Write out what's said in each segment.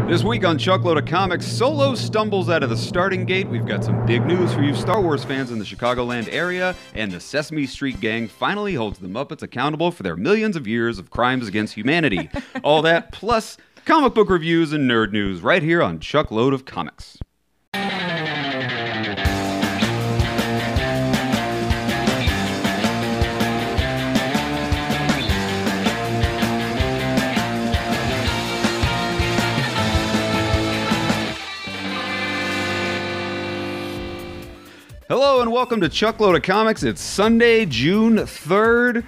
This week on Chuckload of Comics, Solo stumbles out of the starting gate. We've got some big news for you Star Wars fans in the Chicagoland area, and the Sesame Street gang finally holds the Muppets accountable for their millions of years of crimes against humanity. All that, plus comic book reviews and nerd news, right here on Chuckload of Comics. Hello and welcome to Chuckload of Comics. It's Sunday, June 3rd.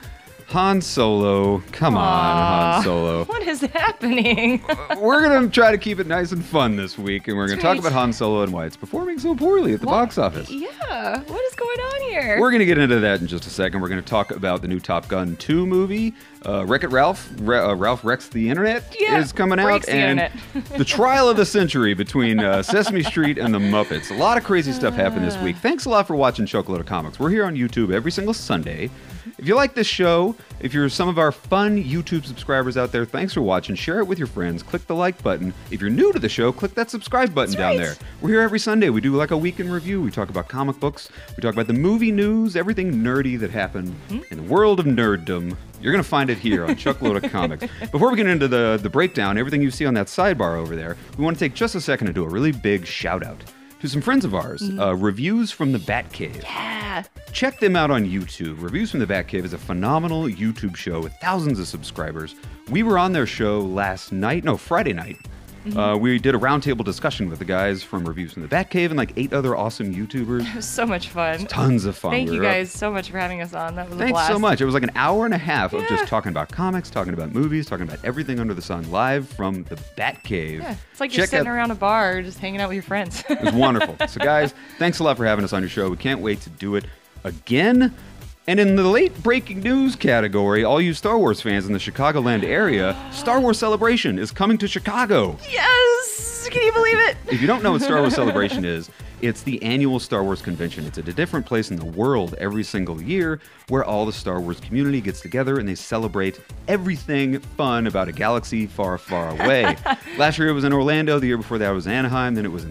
Han Solo. Come on, Han Solo. What is happening? We're going to try to keep it nice and fun this week, and we're going to talk about Han Solo and why it's performing so poorly at the box office. Yeah, what is going on here? We're going to get into that in just a second. We're going to talk about the new Top Gun 2 movie. Wreck-It Ralph, Ralph Wrecks the Internet is coming out. And the trial of the century between Sesame Street and the Muppets. A lot of crazy stuff happened this week. Thanks a lot for watching Chuckload of Comics. We're here on YouTube every single Sunday. If you like this show, if you're some of our fun YouTube subscribers out there, thanks for watching. Share it with your friends. Click the like button. If you're new to the show, click that subscribe button down there. We're here every Sunday. We do like a week in review. We talk about comic books. We talk about the movie news, everything nerdy that happened in the world of nerddom. You're going to find it here on Chuckload of Comics. Before we get into the breakdown, everything you see on that sidebar over there, we want to take just a second to do a really big shout out to some friends of ours, Reviews from the Batcave. Yeah. Check them out on YouTube. Reviews from the Batcave is a phenomenal YouTube show with thousands of subscribers. We were on their show Friday night. We did a roundtable discussion with the guys from Reviews from the Batcave and like 8 other awesome YouTubers. It was so much fun. Tons of fun. Thank you guys so much for having us on. That was a blast. Thanks so much. It was like an hour and a half of just talking about comics, talking about movies, talking about everything under the sun, live from the Batcave. Yeah, it's like you're sitting around a bar just hanging out with your friends. It was wonderful. So guys, thanks a lot for having us on your show. We can't wait to do it again. And in the late breaking news category, all you Star Wars fans in the Chicagoland area, Star Wars Celebration is coming to Chicago. Yes! Can you believe it? If you don't know what Star Wars Celebration is, it's the annual Star Wars convention. It's at a different place in the world every single year where all the Star Wars community gets together and they celebrate everything fun about a galaxy far, far away. Last year it was in Orlando. The year before that it was Anaheim. Then it was in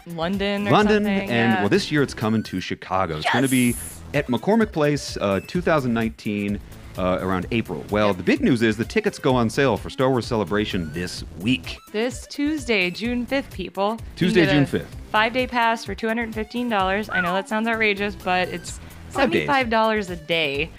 London or London. something. And well, this year it's coming to Chicago. It's going to be at McCormick Place 2019 around April. Well, the big news is the tickets go on sale for Star Wars Celebration this week. This Tuesday, June 5th, people. Tuesday, June 5th. 5-day pass for $215. I know that sounds outrageous, but it's $75 a day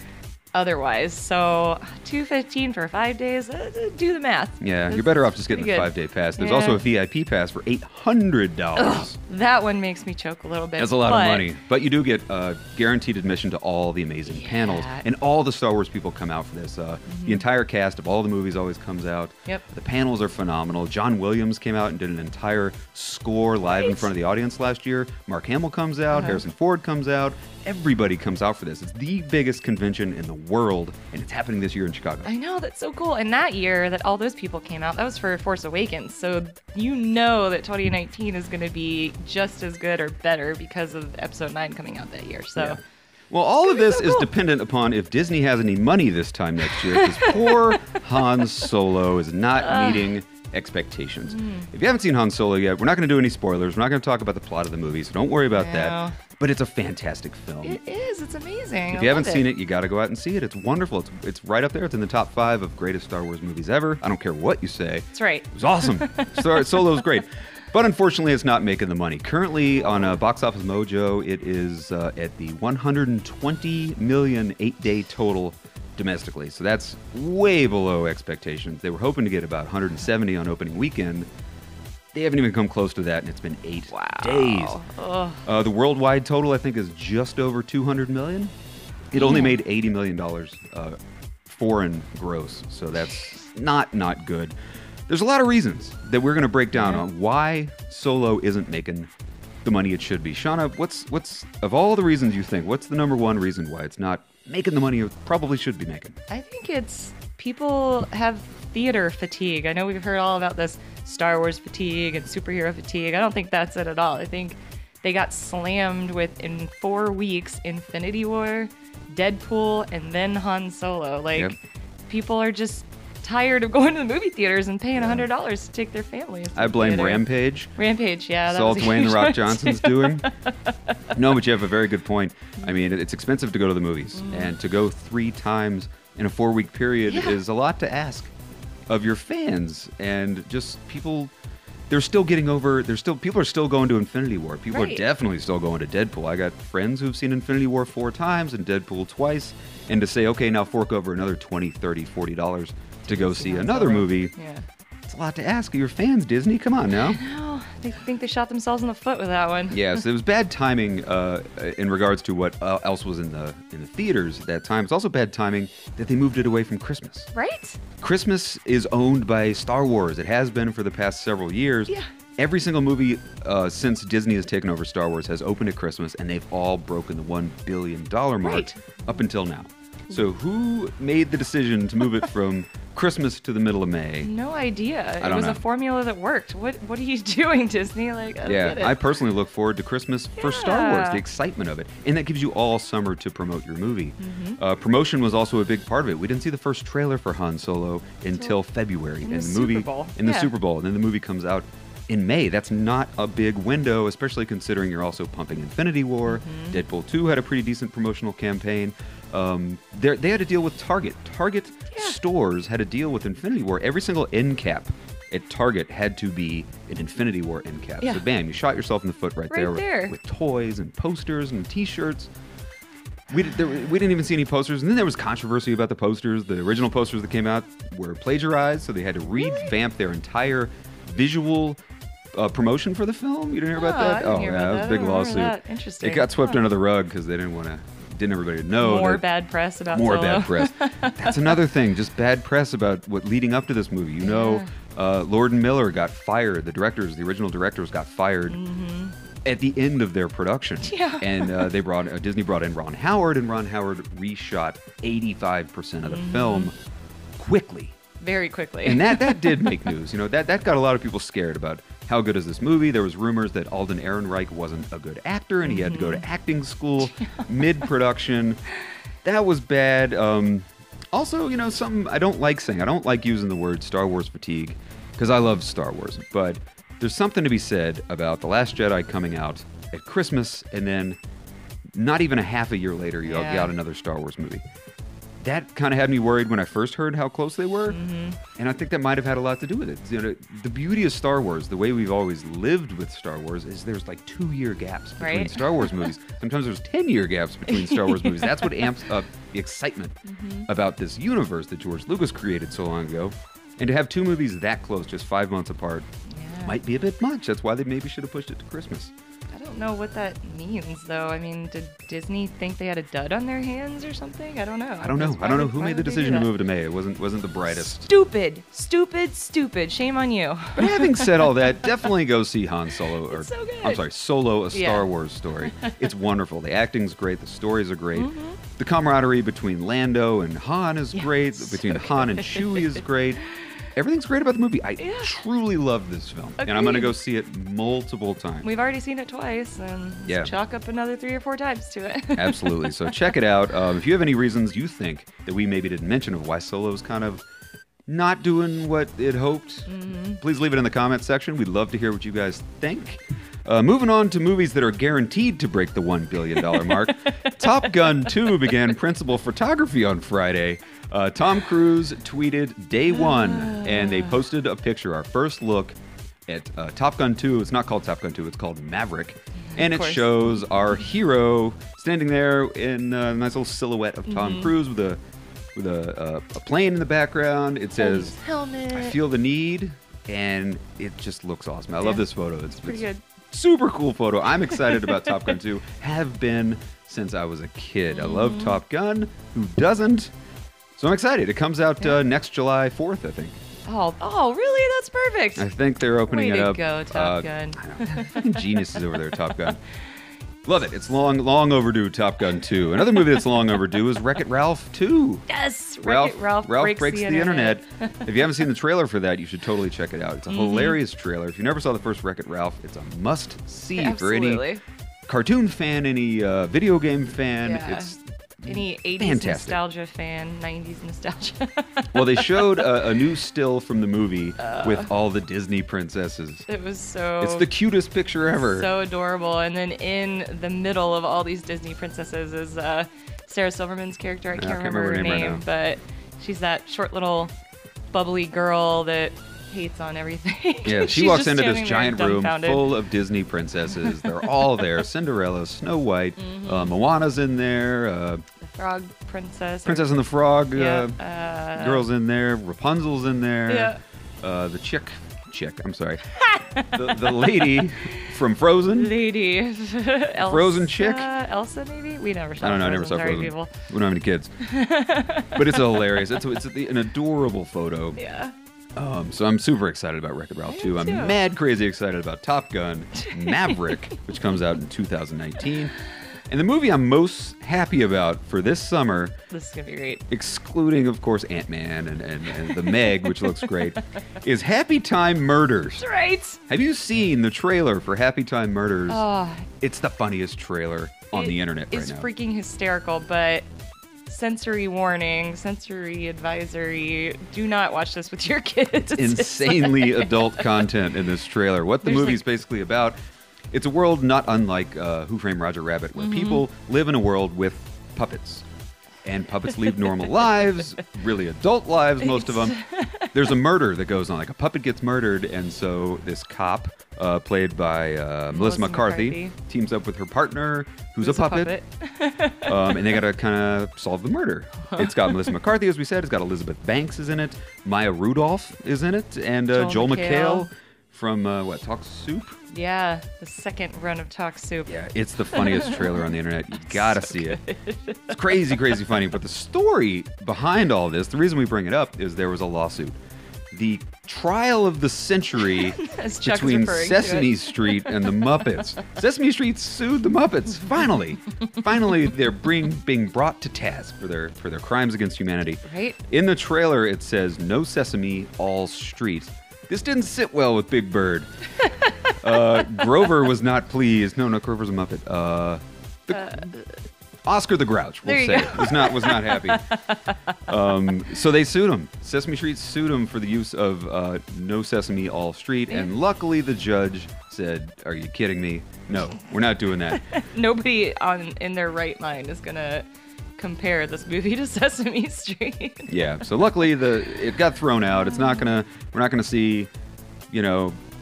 otherwise. So $215 for 5 days, do the math. Yeah, you're better off just getting the 5-day pass. There's also a VIP pass for $800. Ugh, that one makes me choke a little bit. That's a lot of money. But you do get guaranteed admission to all the amazing panels. And all the Star Wars people come out for this. The entire cast of all the movies always comes out. Yep. The panels are phenomenal. John Williams came out and did an entire score live in front of the audience last year. Mark Hamill comes out. Harrison Ford comes out. Everybody comes out for this. It's the biggest convention in the world, and it's happening this year in Chicago. I know, that's so cool. And that year that all those people came out, that was for Force Awakens. So you know that 2019 is going to be just as good or better because of Episode 9 coming out that year. So. Yeah. Well, all of this is dependent upon if Disney has any money this time next year, because poor Han Solo is not meeting expectations. If you haven't seen Han Solo yet, we're not going to do any spoilers. We're not going to talk about the plot of the movie, so don't worry about that. But it's a fantastic film. It is. It's amazing. If you haven't seen it, you got to go out and see it. It's wonderful. It's right up there. It's in the top 5 of greatest Star Wars movies ever. I don't care what you say. That's right. It was awesome. Solo's great. But unfortunately, it's not making the money. Currently, on Box Office Mojo, it is at the 120 million 8-day total domestically. So that's way below expectations. They were hoping to get about 170 on opening weekend. They haven't even come close to that, and it's been 8 days. The worldwide total, I think, is just over 200 million. It only made $80 million foreign gross, so that's not good. There's a lot of reasons that we're going to break down on why Solo isn't making the money it should be. Shauna, what's of all the reasons you think, what's the number one reason why it's not making the money it probably should be making? I think it's people have theater fatigue. I know we've heard all about this Star Wars fatigue and superhero fatigue. I don't think that's it at all. I think they got slammed with, in 4 weeks, Infinity War, Deadpool, and then Han Solo. People are just tired of going to the movie theaters and paying $100 to take their families. I blame Rampage. Rampage, yeah. That Dwayne The Rock Johnson's doing. No, but you have a very good point. I mean, it's expensive to go to the movies, and to go 3 times in a 4-week period is a lot to ask of your fans, and just people. People are still going to Infinity War. People are definitely still going to Deadpool. I got friends who've seen Infinity War 4 times and Deadpool twice. And to say, okay, now fork over another $20, $30, $40 to go see another movie. Yeah. It's a lot to ask of your fans, Disney. Come on now. I know. They think they shot themselves in the foot with that one. Yes, it was bad timing in regards to what else was in the theaters at that time. It's also bad timing that they moved it away from Christmas. Right? Christmas is owned by Star Wars. It has been for the past several years. Yeah. Every single movie since Disney has taken over Star Wars has opened at Christmas, and they've all broken the $1 billion mark up until now. So who made the decision to move it from Christmas to the middle of May? No idea. I don't know. It was a formula that worked. What are you doing, Disney? Like, I don't get it. I personally look forward to Christmas for Star Wars, the excitement of it. And that gives you all summer to promote your movie. Promotion was also a big part of it. We didn't see the first trailer for Han Solo until February. In the Super Bowl. In the Super Bowl. And then the movie comes out in May. That's not a big window, especially considering you're also pumping Infinity War. Deadpool 2 had a pretty decent promotional campaign. They had to deal with Target. Target stores had to deal with Infinity War. Every single end cap at Target had to be an Infinity War end cap. So bam, you shot yourself in the foot right there. With toys and posters and T-shirts. We didn't even see any posters. And then there was controversy about the posters. The original posters that came out were plagiarized, so they had to revamp their entire visual promotion for the film. You didn't hear about that? I didn't hear about that was a big lawsuit. Interesting. It got swept under the rug because they didn't everybody know. More bad press about More Solo. bad press. That's another thing, just bad press about what leading up to this movie. You know, Lord and Miller got fired. The original directors got fired at the end of their production. Yeah. And Disney brought in Ron Howard, and Ron Howard reshot 85% of the film quickly. Very quickly. And that did make news. You know, that got a lot of people scared about how good is this movie. There was rumors that Alden Ehrenreich wasn't a good actor and he had to go to acting school mid-production. That was bad. Also, you know, something I don't like saying. I don't like using the word Star Wars fatigue because I love Star Wars. But there's something to be said about The Last Jedi coming out at Christmas and then not even a half a year later you got another Star Wars movie. That kind of had me worried when I first heard how close they were, and I think that might have had a lot to do with it. You know, the beauty of Star Wars, the way we've always lived with Star Wars, is there's like 2-year gaps between Star Wars movies. Sometimes there's 10-year gaps between Star Wars movies. That's what amps up the excitement about this universe that George Lucas created so long ago. And to have 2 movies that close, just 5 months apart, might be a bit much. That's why they maybe should have pushed it to Christmas. I don't know what that means, though. I mean, did Disney think they had a dud on their hands or something? I don't know. I don't know who made the decision to move to May. It wasn't the brightest. Stupid. Shame on you. But having said all that, definitely go see Han Solo. It's so good. I'm sorry, Solo, a Star Wars story. It's wonderful. The acting's great. The stories are great. The camaraderie between Lando and Han is great. Between Han and Chewie is great. Everything's great about the movie. I truly love this film. Agreed. And I'm going to go see it multiple times. We've already seen it twice, and let's chalk up another 3 or 4 times to it. Absolutely. So check it out. If you have any reasons you think that we maybe didn't mention of why Solo's kind of not doing what it hoped, please leave it in the comments section. We'd love to hear what you guys think. Moving on to movies that are guaranteed to break the $1 billion mark. Top Gun 2 began principal photography on Friday. Tom Cruise tweeted day 1, and they posted a picture, our first look at Top Gun 2. It's not called Top Gun 2, it's called Maverick. And it shows our hero standing there in a nice little silhouette of Tom Cruise with a plane in the background. It says, helmet. I feel the need, and it just looks awesome. I love this photo. It's pretty good. Super cool photo. I'm excited about Top Gun 2. Have been since I was a kid. I love Top Gun. Who doesn't? So I'm excited. It comes out next July 4th, I think. Oh, really? That's perfect. I think they're opening it up. Way to go, Top Gun. I know. Fucking geniuses over there, Top Gun. Love it. It's long overdue, Top Gun 2. Another movie that's long overdue is Wreck-It Ralph 2. Yes, Wreck-It Ralph breaks the internet. If you haven't seen the trailer for that, you should totally check it out. It's a hilarious trailer. If you never saw the first Wreck-It Ralph, it's a must-see for any cartoon fan, any video game fan. Yeah. It's Any 80s fantastic. nostalgia fan, 90s nostalgia. Well, they showed a new still from the movie with all the Disney princesses. It was so... It's the cutest picture ever. So adorable. And then in the middle of all these Disney princesses is Sarah Silverman's character. I can't remember her name, but she's that short little bubbly girl that hates on everything. Yeah, she walks into this giant room full of Disney princesses. They're all there. Cinderella, Snow White, Moana's in there. The Frog Princess. Princess and the Frog. Girl's in there. Rapunzel's in there. Yeah. The chick. I'm sorry. the lady from Frozen. Lady. Elsa, Frozen chick. Elsa, maybe? We never saw I don't know. Frozen. I never saw Sorry, Frozen. People. We don't have any kids. But it's hilarious. It's an adorable photo. Yeah. So I'm super excited about Wreck-It Ralph 2. I'm mad crazy excited about Top Gun Maverick, which comes out in 2019. And the movie I'm most happy about for this summer, this is going to be great, excluding, of course, Ant-Man and the Meg, which looks great, is Happytime Murders. That's right. Have you seen the trailer for Happytime Murders? Oh, it's the funniest trailer on the internet right now. It's freaking hysterical, but... sensory warning, sensory advisory. Do not watch this with your kids. Insanely adult content in this trailer. What the movie's basically about, it's a world not unlike Who Framed Roger Rabbit, where people live in a world with puppets. And puppets lead normal lives, really adult lives, most of them. There's a murder that goes on. Like a puppet gets murdered, and so this cop, played by Melissa McCarthy, teams up with her partner, who's a puppet. And they got to kind of solve the murder. It's got Melissa McCarthy, as we said. It's got Elizabeth Banks is in it. Maya Rudolph is in it. And Joel McHale from, Talk Soup? Yeah, the second run of Talk Soup. Yeah, it's the funniest trailer on the internet. You gotta see it. It's crazy, crazy funny. But the story behind all this, the reason we bring it up is there was a lawsuit. The trial of the century between Sesame Street and the Muppets. Sesame Street sued the Muppets. Finally, they're being brought to task for their crimes against humanity. Right. In the trailer, it says "No Sesame, all Street." This didn't sit well with Big Bird. Grover was not pleased. No, Grover's a Muppet. Oscar the Grouch, we'll say, was not happy. So they sued him. Sesame Street sued him for the use of No Sesame, All Street, and luckily the judge said, "Are you kidding me? No, we're not doing that." Nobody in their right mind is gonna compare this movie to Sesame Street. Yeah. So luckily it got thrown out. We're not gonna see,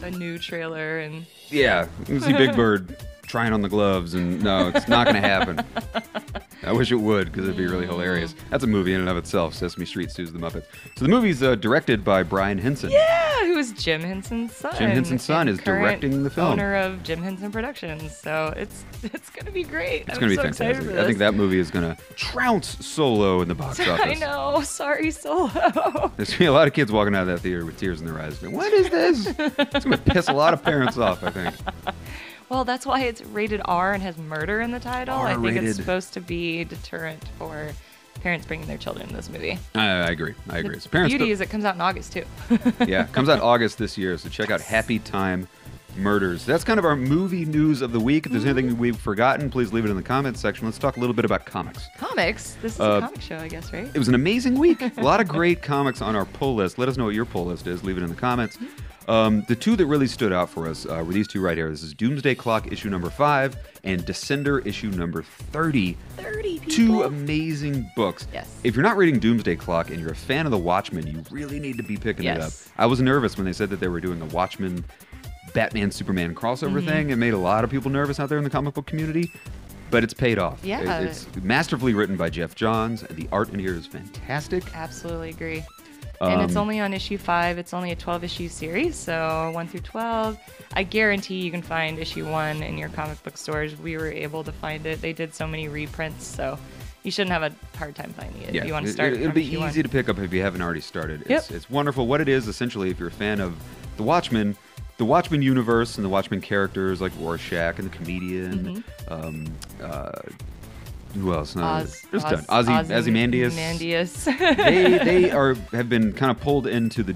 a new trailer and. Yeah, we'll see Big Bird trying on the gloves, and no, it's not going to happen. I wish it would, because it'd be really hilarious. That's a movie in and of itself, Sesame Street Sues the Muppets. So the movie's directed by Brian Henson. Yeah, who is Jim Henson's son. Jim Henson's son is directing the film. Owner of Jim Henson Productions, so it's going to be great. It's going to be fantastic. I think that movie is going to trounce Solo in the box office. I know, sorry Solo. There's going to be a lot of kids walking out of that theater with tears in their eyes going, "What is this?" It's going to piss a lot of parents off, I think. Well, that's why it's rated R and has murder in the title. R-rated. I think it's supposed to be deterrent for parents bringing their children to this movie. I agree. The So parents beauty is it comes out in August, too. Yeah, it comes out August this year, so check out Happytime Murders. That's kind of our movie news of the week. If there's anything we've forgotten, please leave it in the comments section. Let's talk a little bit about comics. Comics? This is a comic show, I guess, right? It was an amazing week. A lot of great comics on our pull list. Let us know what your pull list is. Leave it in the comments. The two that really stood out for us were these two right here. This is Doomsday Clock issue number 5 and Descender issue number 30. 30 people. Two amazing books. Yes. If you're not reading Doomsday Clock and you're a fan of The Watchmen, you really need to be picking it up. I was nervous when they said that they were doing a Watchmen Batman-Superman crossover thing. It made a lot of people nervous out there in the comic book community. But it's paid off. Yeah. It's masterfully written by Jeff Johns. The art in here is fantastic. Absolutely agree. And it's only on issue 5. It's only a 12-issue series, so 1 through 12. I guarantee you can find issue 1 in your comic book stores. We were able to find it. They did so many reprints, so you shouldn't have a hard time finding it if you want to start. It'll be easy to pick up if you haven't already started. It's wonderful. What it is, essentially, if you're a fan of The Watchmen universe and the Watchmen characters like Rorschach and the Comedian, who else? Ozymandias. They have been kind of pulled into the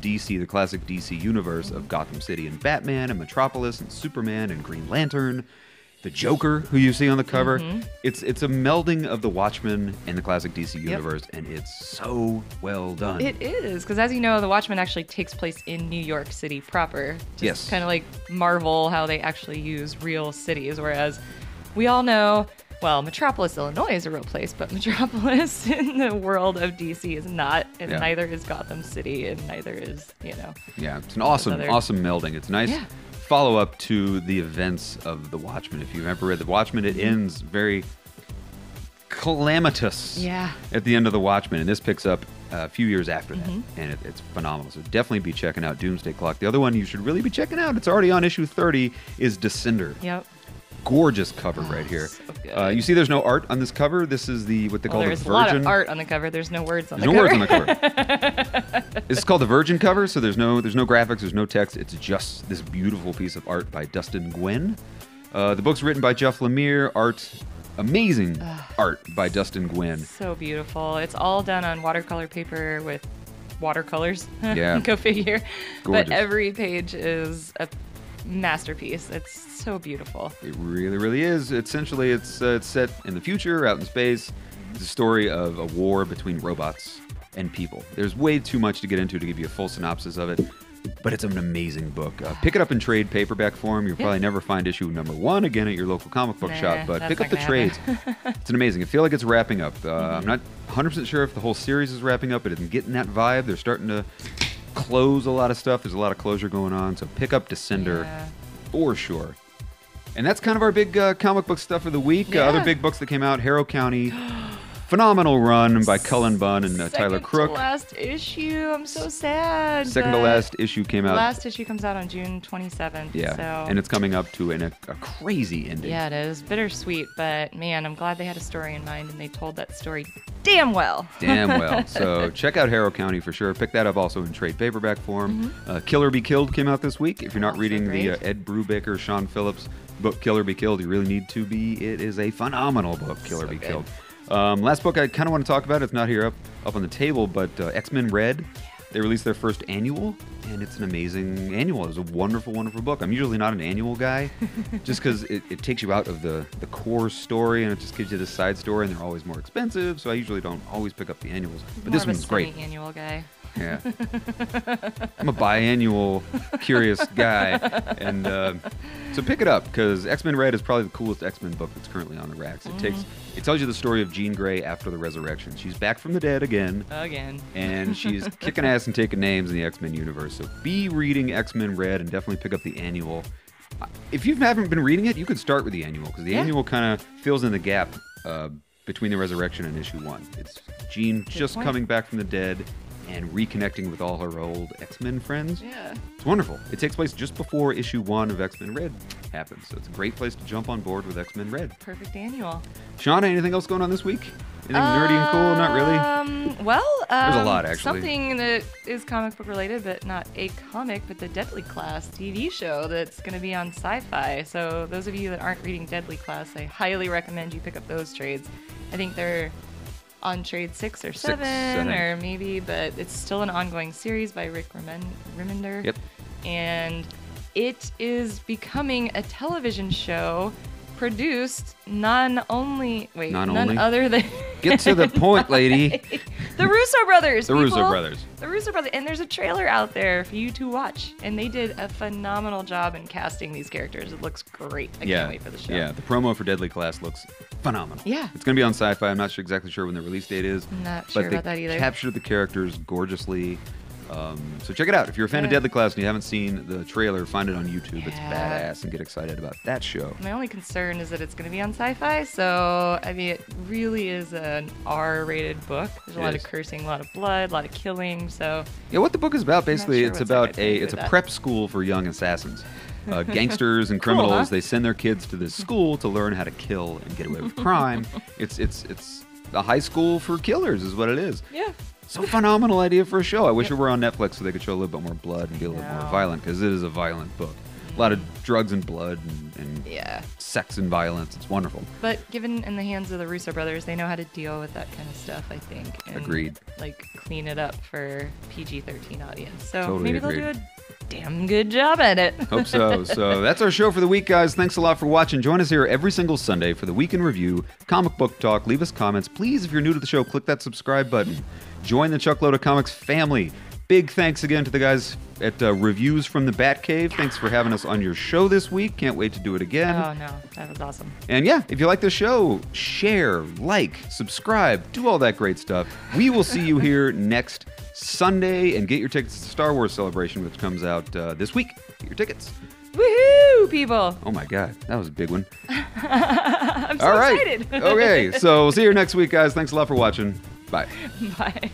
classic DC universe of Gotham City and Batman and Metropolis and Superman and Green Lantern. the Joker, who you see on the cover. It's a melding of the Watchmen and the classic DC universe, and it's so well done. It is, because as you know, the Watchmen actually takes place in New York City proper. Just kind of like Marvel, how they actually use real cities, whereas we all know, well, Metropolis, Illinois is a real place, but Metropolis in the world of DC is not, and neither is Gotham City, and neither is, Yeah, it's an awesome melding. It's nice follow-up to the events of The Watchmen. If you've ever read The Watchmen, it ends very calamitous at the end of The Watchmen, and this picks up a few years after that, and it's phenomenal. So definitely be checking out Doomsday Clock. The other one you should really be checking out, it's already on issue 30, is Descender. Yep. Gorgeous cover right here. So you see there's no art on this cover. This is what they call the Virgin. There's a lot of art on the cover. There's no words on the cover. cover. There's no words on the cover. This is called the Virgin cover, so there's no graphics, there's no text. It's just this beautiful piece of art by Dustin Nguyen. The book's written by Jeff Lemire. Amazing art by Dustin Nguyen. So beautiful. It's all done on watercolor paper with watercolors. Yeah. Go figure. Gorgeous. But every page is a masterpiece. It's so beautiful. It really, really is. Essentially, it's set in the future, out in space. It's a story of a war between robots and people. There's way too much to get into to give you a full synopsis of it, but it's an amazing book. Pick it up in trade paperback form. You'll probably never find issue number 1 again at your local comic book shop, but pick up the trades. It's amazing. I feel like it's wrapping up. I'm not 100% sure if the whole series is wrapping up, but it's getting that vibe. They're starting to close a lot of stuff. There's a lot of closure going on, so pick up Descender for sure. And that's kind of our big comic book stuff of the week. Other big books that came out: Harrow County, phenomenal run by Cullen Bunn and Tyler Crook. Second to last issue. I'm so sad. Second to last issue came out. Last issue comes out on June 27th. Yeah, so. And it's coming up to a crazy ending. Yeah, it is. Bittersweet, but man, I'm glad they had a story in mind and they told that story damn well. Damn well. So check out Harrow County for sure. Pick that up also in trade paperback form. Kill or Be Killed came out this week. If you're not reading the Ed Brubaker, Sean Phillips book Kill or Be Killed, you really need to be. It is a phenomenal book, Kill or Be Killed. Last book I kind of want to talk about, it's not here up on the table, but X-Men Red. They released their first annual, and it's an amazing annual. It's a wonderful, wonderful book. I'm usually not an annual guy, just because it takes you out of the core story, and it just gives you this side story, and they're always more expensive, so I usually don't always pick up the annuals. But this one's great. Annual guy. Yeah. I'm a biannual curious guy, and so pick it up, because X-Men Red is probably the coolest X-Men book that's currently on the racks. It tells you the story of Jean Grey after the resurrection. She's back from the dead again. And she's kicking ass and taking names in the X-Men universe. So be reading X-Men Red and definitely pick up the annual. If you haven't been reading it, you could start with the annual, because the annual kind of fills in the gap between the resurrection and issue 1. It's Jean coming back from the dead and reconnecting with all her old X-Men friends. Yeah. It's wonderful. It takes place just before issue 1 of X-Men Red happens, so it's a great place to jump on board with X-Men Red. Perfect annual. Shauna, anything else going on this week? Anything nerdy and cool? Not really? There's a lot, actually. Something that is comic book related, but not a comic, but the Deadly Class TV show that's going to be on Sci-Fi. So those of you that aren't reading Deadly Class, I highly recommend you pick up those trades. I think they're on trade 6 or 7 or maybe, but it's still an ongoing series by Rick Remender. Yep. And it is becoming a television show produced none other than get to the point, lady. The Russo brothers. The Russo brothers. The Russo brothers. And there's a trailer out there for you to watch. And they did a phenomenal job in casting these characters. It looks great. I can't wait for the show. Yeah, the promo for Deadly Class looks phenomenal. Yeah. It's going to be on Sci-Fi. I'm not exactly sure when the release date is. I'm not sure about that either. But they captured the characters gorgeously. So check it out. If you're a fan of Deadly Class and you haven't seen the trailer, find it on YouTube. It's badass, and get excited about that show. My only concern is that it's going to be on Sci-Fi, so I mean, it really is an R-rated book. There's a lot of cursing, a lot of blood, a lot of killing. So yeah, what the book is about basically, it's about it's a prep school for young assassins. Gangsters and criminals, cool, huh? They send their kids to this school to learn how to kill and get away with crime. It's a high school for killers is what it is. Yeah. So phenomenal idea for a show. I wish it were on Netflix so they could show a little bit more blood and be a little more violent, because it is a violent book. A lot of drugs and blood and sex and violence. It's wonderful. But given in the hands of the Russo brothers, they know how to deal with that kind of stuff, I think. And, Agreed. Like clean it up for PG-13 audience. So Totally maybe agreed. they'll do damn good job at it. Hope so. So that's our show for the week, guys. Thanks a lot for watching. Join us here every single Sunday for the Week in Review, comic book talk. Leave us comments. Please, if you're new to the show, click that subscribe button. Join the Chuckload of Comics family. Big thanks again to the guys at Reviews from the Batcave. Thanks for having us on your show this week. Can't wait to do it again. Oh, no. That was awesome. And yeah, if you like the show, share, like, subscribe, do all that great stuff. We will see you here next Sunday, and get your tickets to Star Wars Celebration, which comes out this week. Get your tickets. Woohoo, people. Oh my God, that was a big one. I'm so all right. excited. Okay, so we'll see you next week, guys. Thanks a lot for watching. Bye. Bye.